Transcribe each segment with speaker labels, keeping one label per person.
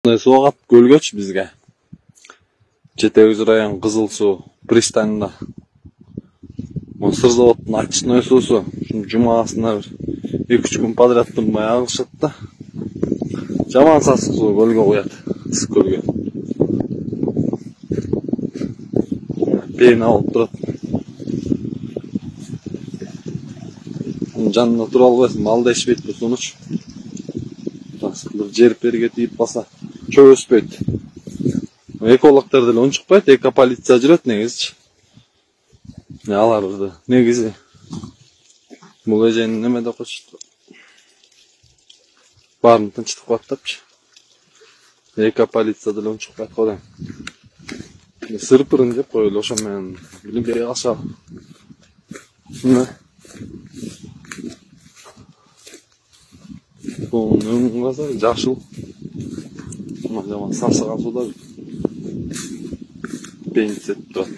Speaker 1: Soğuk gölgöç bizge. Жетегиз район Кызыл суу пристанында. Сыр заводунун очистной суусу жумасына 2-3 күн подряд турмай агышат да. Жаман сасык суу көлгө куят. Ысык көлгө. Пени алып турат. Жанына тура албайсың, малда ишпейт бу сунуч. Жер перге тийип калса, чөп өспөйт. Экологтор деле он чыкпайт, экополиция жүрөт негизичи. Аларды негизи бул эжени немеде койчу. Баарын тынчтык каттапчы. Экополиция деле он чыкпайт го дейм. Сырпырын жеп коелу, ошо менен билбей калса. Бунун каза жашыл. Жаман сасыган суда бензет турат.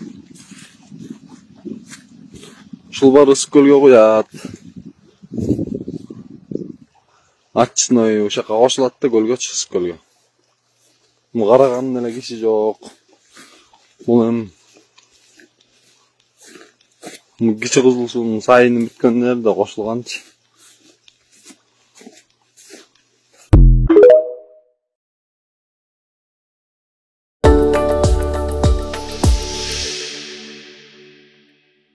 Speaker 1: Ушул баары ысык көлгө куят. Очистной ушака кошулат да көлгөчү, ысык көлгө. Муну караган эле киши жок. Бул эми Кичи Кызыл суунун сайыны бүткөн жерде кошулганчы.